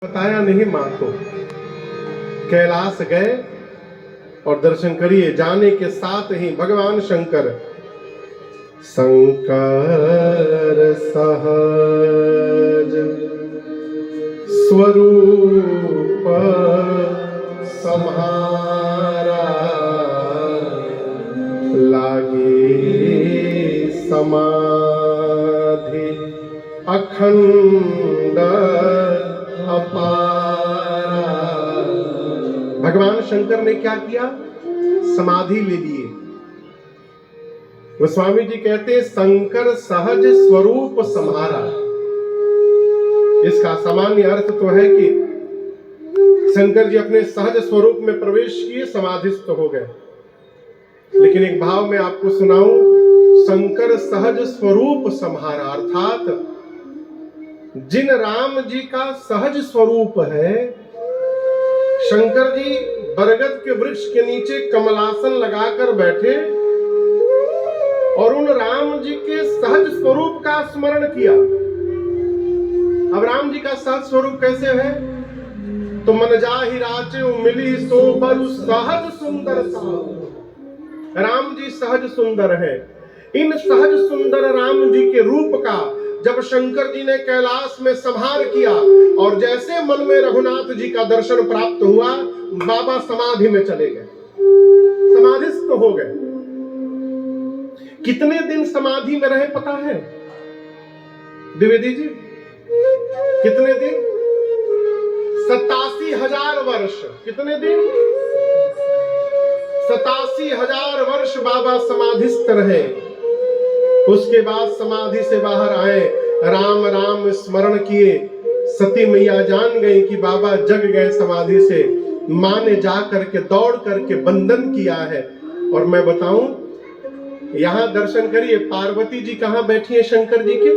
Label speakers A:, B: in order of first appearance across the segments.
A: बताया नहीं माँ को। कैलाश गए और दर्शन करिए। जाने के साथ ही भगवान शंकर शंकर सहज स्वरूप सम्हारा लागे समाधि अखंड अपारा। भगवान शंकर ने क्या किया? समाधि ले लिए। गोस्वामी जी कहते हैं शंकर सहज स्वरूप सम्हारा। इसका सामान्य अर्थ तो है कि शंकर जी अपने सहज स्वरूप में प्रवेश किए, समाधिस्थ हो गए। लेकिन एक भाव में आपको सुनाऊं, शंकर सहज स्वरूप सम्हारा अर्थात जिन राम जी का सहज स्वरूप है, शंकर जी बरगद के वृक्ष के नीचे कमलासन लगाकर बैठे और उन राम जी के सहज स्वरूप का स्मरण किया। अब राम जी का सहज स्वरूप कैसे है? तो मन जाहि राचे मिली सो बरु सहज सुंदर सा। राम जी सहज सुंदर है। इन सहज सुंदर राम जी के रूप का जब शंकर जी ने कैलाश में संहार किया और जैसे मन में रघुनाथ जी का दर्शन प्राप्त हुआ, बाबा समाधि में चले गए, समाधिस्थ हो गए। कितने दिन समाधि में रहे पता है द्विवेदी जी? कितने दिन? 87,000 वर्ष। कितने दिन? 87,000 वर्ष बाबा समाधिस्थ रहे। उसके बाद समाधि से बाहर आए, राम राम स्मरण किए। सती मैया जान गई कि बाबा जग गए समाधि से। मां ने जा करके दौड़ करके बंधन किया है। और मैं बताऊं, यहां दर्शन करिए, पार्वती जी कहां बैठी है? शंकर जी के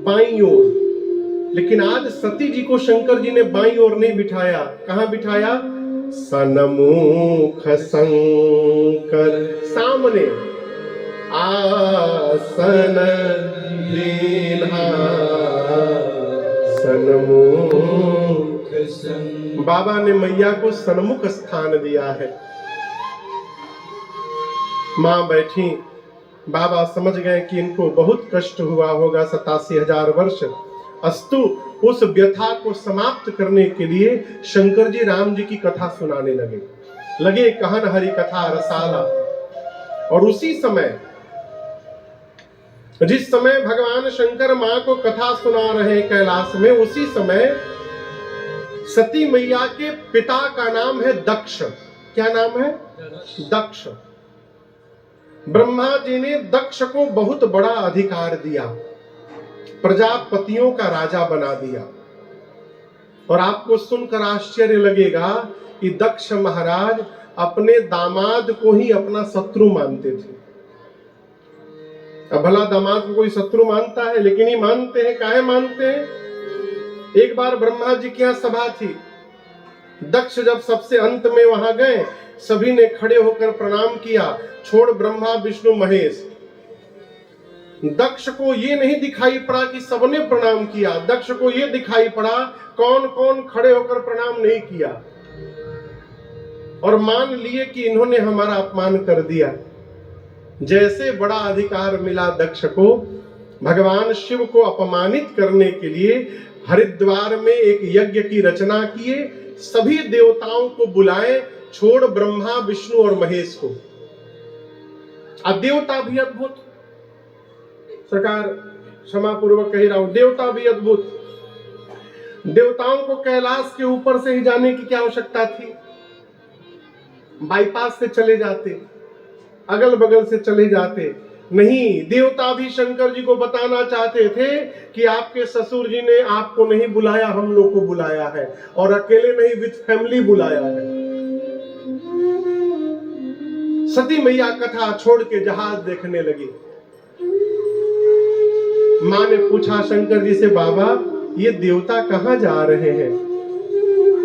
A: बाईं ओर। लेकिन आज सती जी को शंकर जी ने बाईं ओर नहीं बिठाया। कहां बिठाया? सन्मुख शंकर सामने आसन लीन्हा सन्मुख। बाबा ने मैया को सन्मुख स्थान दिया है। मां बैठी, बाबा समझ गए कि इनको बहुत कष्ट हुआ होगा 87,000 वर्ष। अस्तु उस व्यथा को समाप्त करने के लिए शंकर जी राम जी की कथा सुनाने लगे कहन हरि कथा रसाला। और उसी समय, जिस समय भगवान शंकर मां को कथा सुना रहे कैलाश में, उसी समय सती मैया के पिता का नाम है दक्ष। क्या नाम है? दक्ष। ब्रह्मा जी ने दक्ष को बहुत बड़ा अधिकार दिया, प्रजापतियों का राजा बना दिया। और आपको सुनकर आश्चर्य लगेगा कि दक्ष महाराज अपने दामाद को ही अपना शत्रु मानते थे। अब भला दामाद को कोई शत्रु मानता है? लेकिन ही मानते हैं। काहे मानते हैं? एक बार ब्रह्मा जी की यहां सभा थी। दक्ष जब सबसे अंत में वहां गए, सभी ने खड़े होकर प्रणाम किया, छोड़ ब्रह्मा विष्णु महेश। दक्ष को ये नहीं दिखाई पड़ा कि सबने प्रणाम किया। दक्ष को ये दिखाई पड़ा कौन कौन खड़े होकर प्रणाम नहीं किया, और मान लिए कि इन्होंने हमारा अपमान कर दिया। जैसे बड़ा अधिकार मिला दक्ष को, भगवान शिव को अपमानित करने के लिए हरिद्वार में एक यज्ञ की रचना किए, सभी देवताओं को बुलाए, छोड़ ब्रह्मा विष्णु और महेश को। अब देवता भी अद्भुत, सरकार क्षमा पूर्वक कह रहा हूं, देवता भी अद्भुत। देवताओं को कैलाश के ऊपर से ही जाने की क्या आवश्यकता थी? बाईपास से चले जाते, अगल बगल से चले जाते। नहीं, देवता भी शंकर जी को बताना चाहते थे कि आपके ससुर जी ने आपको नहीं बुलाया, हम लोग को बुलाया है, और अकेले नहीं, विद फैमिली बुलाया है। सती मैया कथा छोड़ के जहाज देखने लगी। मां ने पूछा शंकर जी से, बाबा ये देवता कहां जा रहे हैं?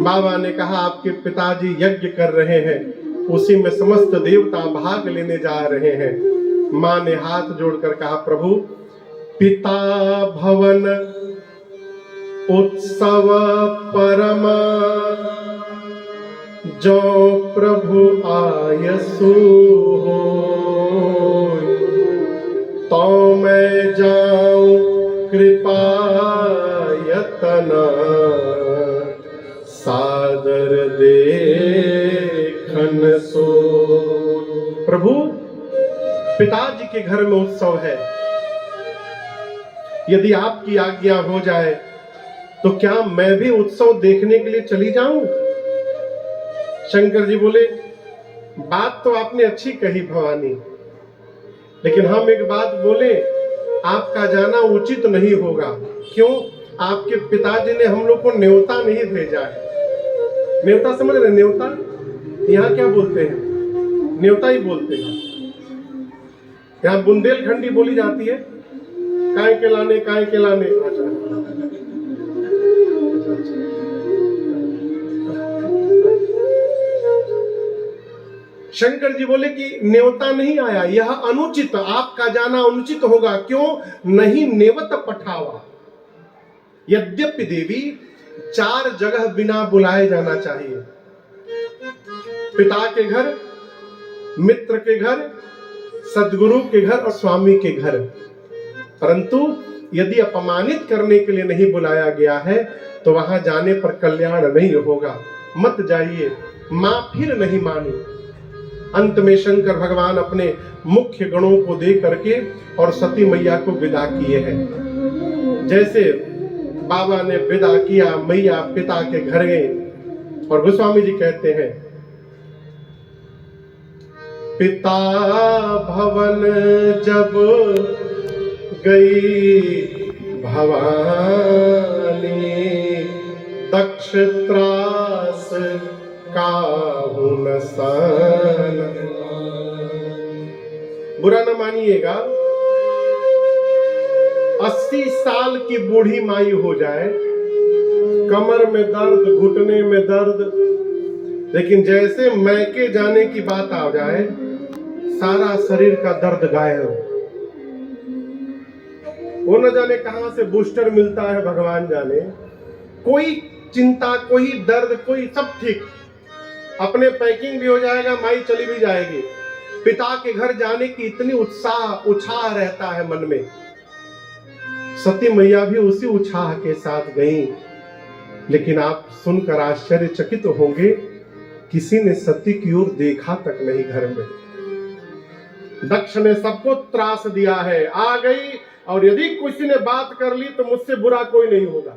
A: बाबा ने कहा आपके पिताजी यज्ञ कर रहे हैं, उसी में समस्त देवता भाग लेने जा रहे हैं। मां ने हाथ जोड़कर कहा, प्रभु पिता भवन उत्सव परमा जो प्रभु आयसु होय, तो मैं जाऊं कृपा यतना सादर देखन सो। प्रभु, पिताजी के घर में उत्सव है, यदि आपकी आज्ञा हो जाए तो क्या मैं भी उत्सव देखने के लिए चली जाऊं? शंकर जी बोले, बात तो आपने अच्छी कही भवानी, लेकिन हम एक बात बोले, आपका जाना उचित नहीं होगा। क्यों? आपके पिताजी ने हम लोग को न्योता नहीं भेजा है। न्योता समझ रहे? न्योता यहाँ क्या बोलते हैं? न्योता ही बोलते हैं। यहाँ बुंदेलखंडी बोली जाती है, काय के लाने, काय के लाने। शंकर जी बोले कि न्योता नहीं आया, यह अनुचित, आपका जाना अनुचित होगा। क्यों? नहीं नेवत पठावा। यद्यपि देवी 4 जगह बिना बुलाए जाना चाहिए, पिता के घर, मित्र के घर, सदगुरु के घर और स्वामी के घर। परंतु यदि अपमानित करने के लिए नहीं बुलाया गया है तो वहां जाने पर कल्याण नहीं होगा। मत जाइए। मां फिर नहीं मानी। अंत में शंकर भगवान अपने मुख्य गणों को दे करके और सती मैया को विदा किए हैं। जैसे बाबा ने विदा किया, मैया पिता के घर गए और गोस्वामी जी कहते हैं, पिता भवन जब गई भवानी, दक्ष त्रास काहू न सन। बुरा न मानिएगा, 80 साल की बूढ़ी माई हो जाए, कमर में दर्द, घुटने में दर्द, लेकिन जैसे मैके जाने की बात आ जाए, सारा शरीर का दर्द गायब। वो न जाने कहां से बूस्टर मिलता है, भगवान जाने। कोई चिंता, कोई दर्द, कोई सब ठीक, अपने पैकिंग भी हो जाएगा, माई चली भी जाएगी। पिता के घर जाने की इतनी उत्साह रहता है मन में। सती मैया भी उसी उत्साह के साथ गई, लेकिन आप सुनकर आश्चर्यचकित होंगे, किसी ने सती की ओर देखा तक नहीं घर में। दक्ष ने सबको त्रास दिया है, आ गई, और यदि किसी ने बात कर ली तो मुझसे बुरा कोई नहीं होगा।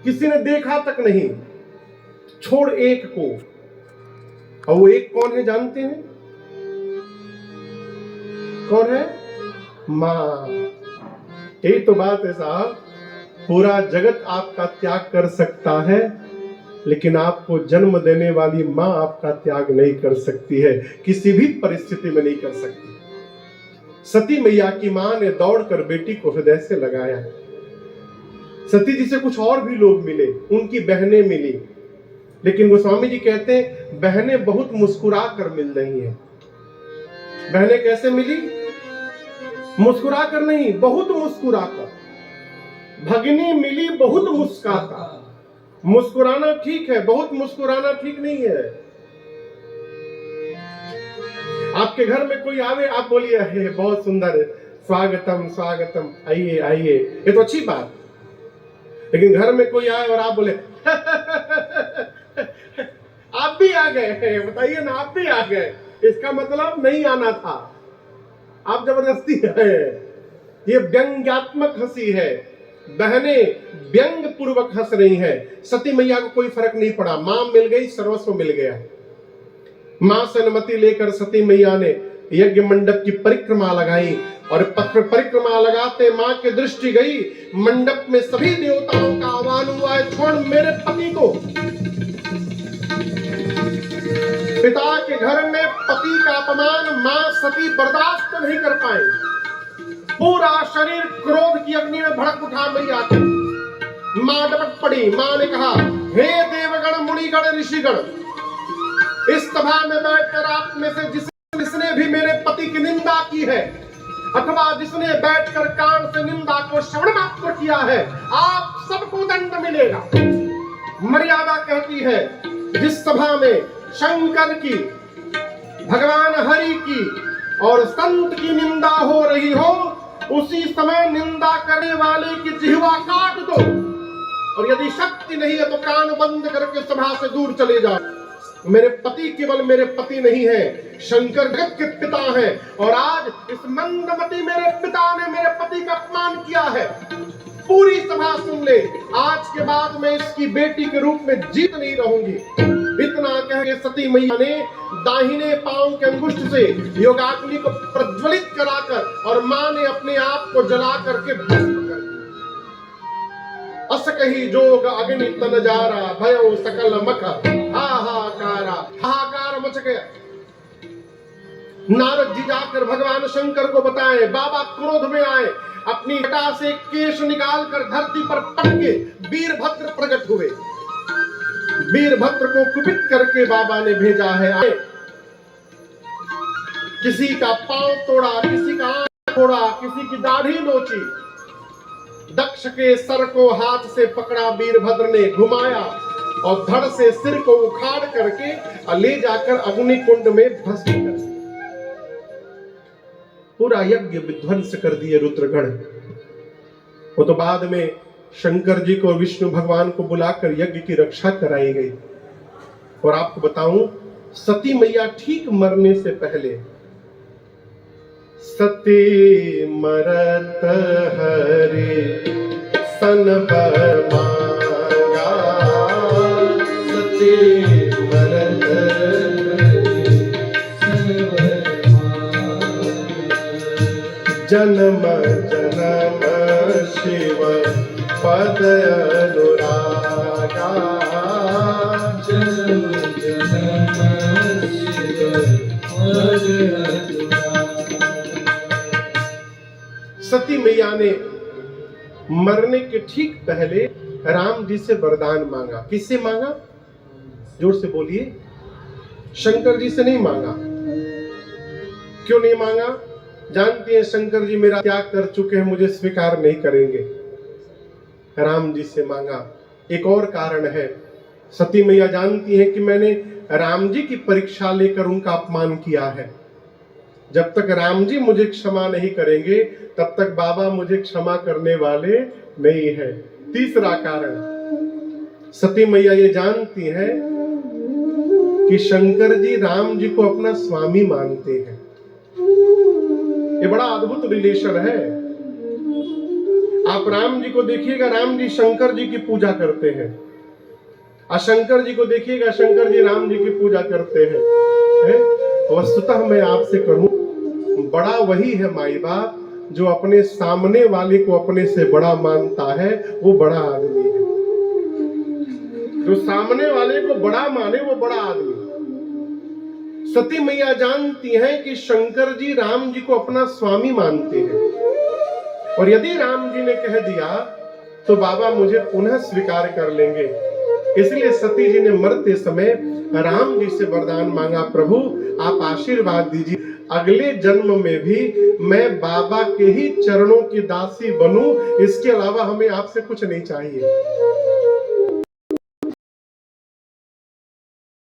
A: किसी ने देखा तक नहीं, छोड़ एक को। और वो एक कौन है जानते हैं? कौन है? मां। यही तो बात है साहब, पूरा जगत आपका त्याग कर सकता है, लेकिन आपको जन्म देने वाली मां आपका त्याग नहीं कर सकती है, किसी भी परिस्थिति में नहीं कर सकती। सती मैया की मां ने दौड़कर बेटी को हृदय से लगाया। सती जी से कुछ और भी लोग मिले, उनकी बहनें मिली, लेकिन गोस्वामी जी कहते हैं बहनें बहुत मुस्कुरा कर मिल रही हैं। बहनें कैसे मिली? मुस्कुरा कर नहीं, बहुत मुस्कुरा कर। भगिनी मिली बहुत मुस्काता। मुस्कुराना ठीक है, बहुत मुस्कुराना ठीक नहीं है। आपके घर में कोई आवे, आप बोलिए अरे बहुत सुंदर है, स्वागतम स्वागतम, आइए आइए, ये तो अच्छी बात। लेकिन घर में कोई आए और आप बोले आप भी आ गए, बताइए ना, आप भी आ गए, इसका मतलब नहीं आना था, आप जबरदस्ती आए। ये व्यंग्यात्मक हंसी है। बहनें व्यंग पूर्वक हंस रही हैं। सती मैया को कोई फर्क नहीं पड़ा, मां मिल गई, सर्वस्व मिल गया। मां से अनुमति लेकर सती मैया ने यज्ञ मंडप की परिक्रमा लगाई, और परिक्रमा लगाते मां की दृष्टि गई, मंडप में सभी देवताओं का आह्वान हुआ है, छोड़ मेरे पति को। पिता के घर में पति का अपमान मां सती बर्दाश्त नहीं कर पाई। पूरा शरीर क्रोध की अग्नि में भड़क उठा मैया के। मां डपट पड़ी। मां ने कहा, हे देवगण, मुनिगण, ऋषिगण, इस सभा में बैठकर आप में से जिसने भी मेरे पति की निंदा की है, अथवा जिसने बैठकर कान से निंदा को श्रवण मात्र किया है, आप सबको दंड मिलेगा। मर्यादा कहती है जिस सभा में शंकर की, भगवान हरि की और संत की निंदा हो रही हो, उसी समय निंदा करने वाले की जिह्वा काट दो, और यदि शक्ति नहीं है तो कान बंद करके सभा से दूर चले जाओ। मेरे पति केवल मेरे पति नहीं है, शंकर जगत के पिता हैं, और आज इस मंदमती मेरे पिता ने मेरे पति का अपमान किया है। पूरी सभा सुन ले, आज के बाद मैं इसकी बेटी के रूप में जीत नहीं रहूंगी। इतना कह के सती मैया ने दाहिने पांव के अंगुष्ठ से योगाग्नि को प्रज्वलित कराकर और मां ने अपने आप को जला करके भस्म कर दिया। अस कही जोग अग्नि तन जारा, भयो सकल मख हाहाकार मच गया। नारद जी जाकर भगवान शंकर को बताए, बाबा क्रोध में आए, अपनी जटा से केश निकालकर धरती पर पटके वीरभद्र प्रकट हुए। वीरभद्र को कुपित करके बाबा ने भेजा है, आए। किसी का पांव तोड़ा, किसी का आंख तोड़ा, किसी की दाढ़ी नोची। दक्ष के सर को हाथ से पकड़ा वीरभद्र ने, घुमाया और धड़ से सिर को उखाड़ करके ले जाकर अग्नि कुंड में भस्म कर दिया। पूरा यज्ञ विध्वंस कर दिए रुद्रगण। वो तो बाद में शंकर जी को, विष्णु भगवान को बुलाकर यज्ञ की रक्षा कराई गई। और आपको बताऊं, सती मैया ठीक मरने से पहले, सती मरत हरे सन बर मांगा, सती मरत हरे सन बर मांगा, जन्म जन्म शिव पद अनुरागा, जन्म जन्म शिव पद अनुरागा। सती मैया ने मरने के ठीक पहले राम जी से वरदान मांगा। किससे मांगा? जोर से बोलिए। शंकर जी से नहीं मांगा। क्यों नहीं मांगा? जानती हैं शंकर जी मेरा त्याग कर चुके हैं, मुझे स्वीकार नहीं करेंगे। राम जी से मांगा। एक और कारण है, सती मैया जानती है कि मैंने राम जी की परीक्षा लेकर उनका अपमान किया है। जब तक राम जी मुझे क्षमा नहीं करेंगे तब तक बाबा मुझे क्षमा करने वाले नहीं है। तीसरा कारण, सती मैया ये जानती है कि शंकर जी राम जी को अपना स्वामी मानते हैं। ये बड़ा अद्भुत रिलेशन है। आप राम जी को देखिएगा, राम जी शंकर जी की पूजा करते हैं, और शंकर जी को देखिएगा, शंकर जी राम जी की पूजा करते हैं। वस्तुतः मैं आपसे कहूं, बड़ा वही है माई बाप जो अपने सामने वाले को अपने से बड़ा मानता है, वो बड़ा आदमी है। जो सामने वाले को बड़ा माने वो बड़ा आदमी। सती मैया जानती हैं कि शंकर जी राम जी को अपना स्वामी मानते हैं, और यदि राम जी ने कह दिया तो बाबा मुझे पुनः स्वीकार कर लेंगे। इसलिए सती जी ने मरते समय राम जी से वरदान मांगा, प्रभु आप आशीर्वाद दीजिए, अगले जन्म में भी मैं बाबा के ही चरणों की दासी बनूं, इसके अलावा हमें आपसे कुछ नहीं चाहिए।